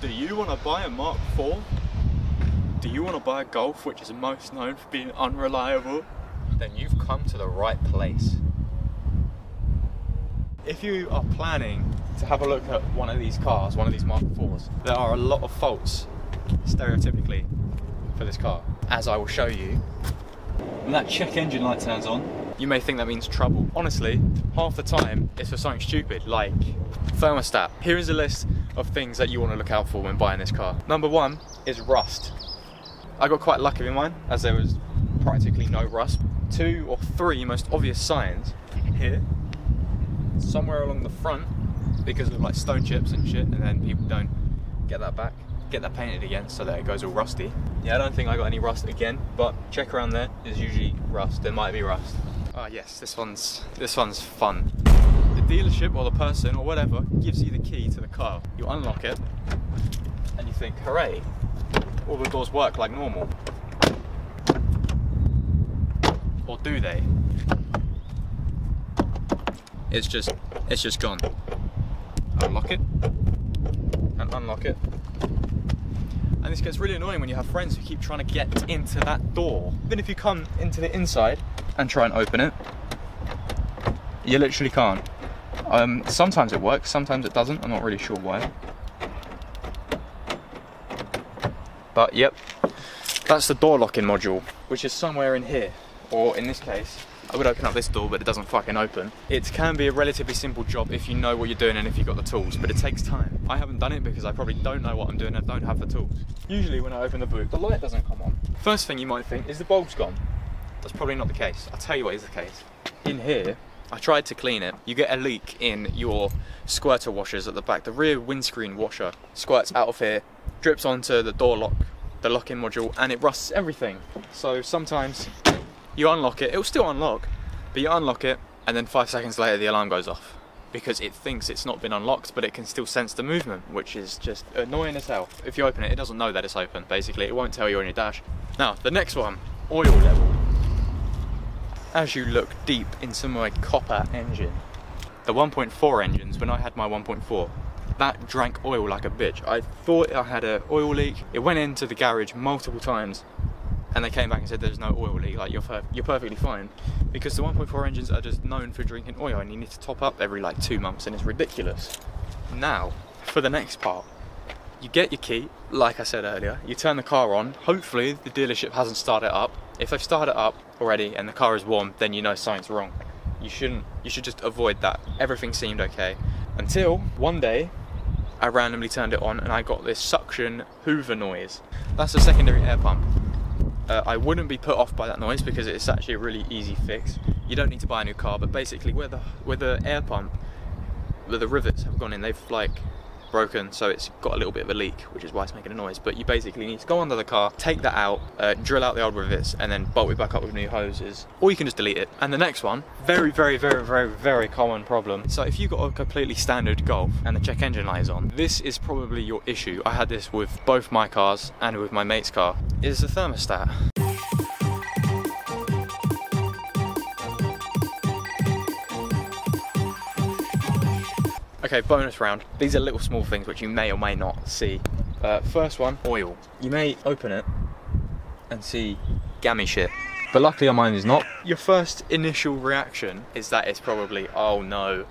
Do you want to buy a Mark IV? Do you want to buy a Golf which is most known for being unreliable? Then you've come to the right place. If you are planning to have a look at one of these cars, one of these Mark IVs, there are a lot of faults, stereotypically, for this car. As I will show you, when that check engine light turns on, you may think that means trouble. Honestly, half the time, it's for something stupid, like thermostat. Here is a list of things that you want to look out for when buying this car. Number one is rust. I got quite lucky with mine, as there was practically no rust. 2 or 3 most obvious signs here, somewhere along the front, because of like stone chips and shit, and then people don't get that back, get that painted again so that it goes all rusty. Yeah, I don't think I got any rust again, but check around there, there's usually rust, there might be rust. Ah yes, this one's fun. The dealership or the person or whatever gives you the key to the car. You unlock it and you think, hooray, all the doors work like normal. Or do they? It's just gone. Unlock it and unlock it. And this gets really annoying when you have friends who keep trying to get into that door. Even if you come into the inside and try and open it, you literally can't. Sometimes it works, sometimes it doesn't. I'm not really sure why. But yep, that's the door locking module, which is somewhere in here. Or in this case, I would open up this door, but it doesn't fucking open. It can be a relatively simple job if you know what you're doing and if you've got the tools, but it takes time. I haven't done it because I probably don't know what I'm doing and don't have the tools. Usually when I open the boot, the light doesn't come on. First thing you might think is the bulb's gone. That's probably not the case. I'll tell you what is the case. In here, I tried to clean it. You get a leak in your squirter washers at the back. The rear windscreen washer squirts out of here, drips onto the door lock, the lock-in module, and it rusts everything. So sometimes you unlock it, it'll still unlock, but you unlock it and then 5 seconds later the alarm goes off because it thinks it's not been unlocked, but it can still sense the movement, which is just annoying as hell. If you open it, it doesn't know that it's open, basically. It won't tell you on your dash. Now, the next one, oil level. As you look deep into my copper engine, the 1.4 engines, when I had my 1.4, that drank oil like a bitch. I thought I had an oil leak. It went into the garage multiple times, and they came back and said there's no oil leak, like you're perfectly fine. Because the 1.4 engines are just known for drinking oil and you need to top up every like 2 months and it's ridiculous. Now, for the next part, you get your key, like I said earlier, you turn the car on, hopefully the dealership hasn't started it up. If they've started it up already and the car is warm, then you know something's wrong. You should just avoid that. Everything seemed okay. Until one day, I randomly turned it on and I got this suction hoover noise. That's a secondary air pump. I wouldn't be put off by that noise because it's actually a really easy fix. You don't need to buy a new car, but basically where the air pump, where the rivets have gone in, they've like broken, so it's got a little bit of a leak, which is why it's making a noise. But you basically need to go under the car, take that out, drill out the old rivets, and then bolt it back up with new hoses, or you can just delete it. And the next one, very, very, very, very, very common problem. So if you've got a completely standard Golf and the check engine light is on, this is probably your issue. I had this with both my cars and with my mate's car. Is the thermostat. Okay, bonus round. These are little small things which you may or may not see. First one, oil. You may open it and see gammy shit, but luckily on mine is not. Your first initial reaction is that it's probably, oh no,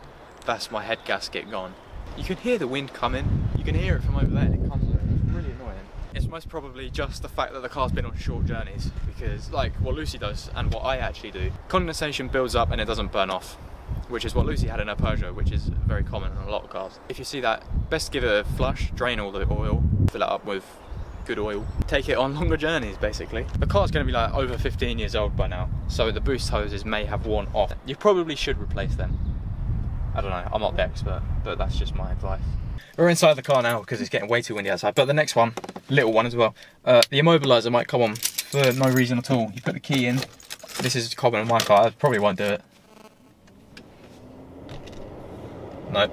that's my head gasket gone. You can hear the wind coming, you can hear it from over there and it comes over. It's really annoying. It's most probably just the fact that the car's been on short journeys, because like what Lucy does and what I actually do, condensation builds up and it doesn't burn off, which is what Lucy had in her Peugeot, which is very common on a lot of cars. If you see that, best give it a flush, drain all the oil, fill it up with good oil, take it on longer journeys basically. The car's going to be like over 15 years old by now, so the boost hoses may have worn off. You probably should replace them. I don't know, I'm not the expert, but that's just my advice. We're inside the car now because it's getting way too windy outside, but the next one, little one as well, the immobiliser might come on for no reason at all. You put the key in, this is common on my car, I probably won't do it. No.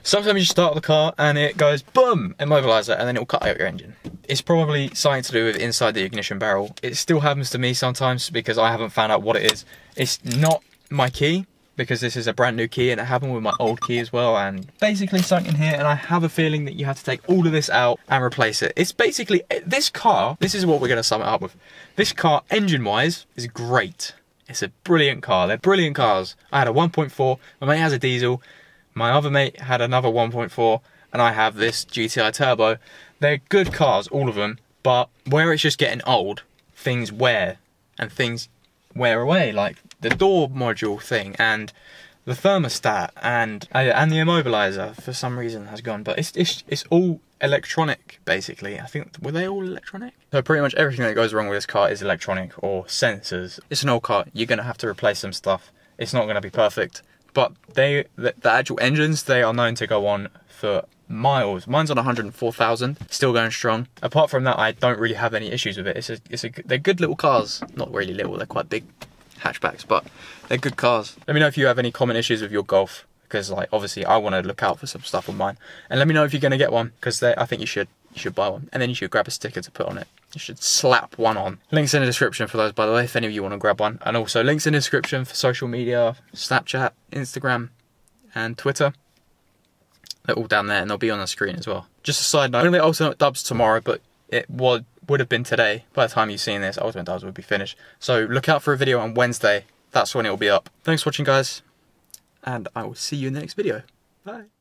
Sometimes you start the car and it goes boom, immobiliser, and then it'll cut out your engine. It's probably something to do with inside the ignition barrel. It still happens to me sometimes because I haven't found out what it is. It's not my key, because this is a brand new key, and it happened with my old key as well, and basically something in here, and I have a feeling that you have to take all of this out and replace it. It's basically, this car, this is what we're going to sum it up with. This car, engine-wise, is great. It's a brilliant car. They're brilliant cars. I had a 1.4, my mate has a diesel, my other mate had another 1.4, and I have this GTI Turbo. They're good cars, all of them, but where it's just getting old, things wear, and things wear away, like the door module thing, and the thermostat, and the immobilizer for some reason has gone, but it's all electronic, basically. I think, were they all electronic? So pretty much everything that goes wrong with this car is electronic or sensors. It's an old car, you're going to have to replace some stuff. It's not going to be perfect, but the actual engines, they are known to go on for miles. Mine's on 104,000, still going strong. Apart from that, I don't really have any issues with it. They're good little cars. Not really little, they're quite big hatchbacks, but they're good cars. Let me know if you have any common issues with your Golf, because like obviously I want to look out for some stuff on mine. And let me know if you're going to get one, because I think you should buy one, and then you should grab a sticker to put on it. You should slap one on. Links in the description for those, by the way, if any of you want to grab one. And also links in the description for social media, Snapchat, Instagram, and Twitter. They're all down there, and they'll be on the screen as well. Just a side note, I'm going to be Ultimate Dubs tomorrow, but it would have been today. By the time you've seen this, Ultimate Dubs would be finished. So look out for a video on Wednesday. That's when it will be up. Thanks for watching, guys, and I will see you in the next video. Bye.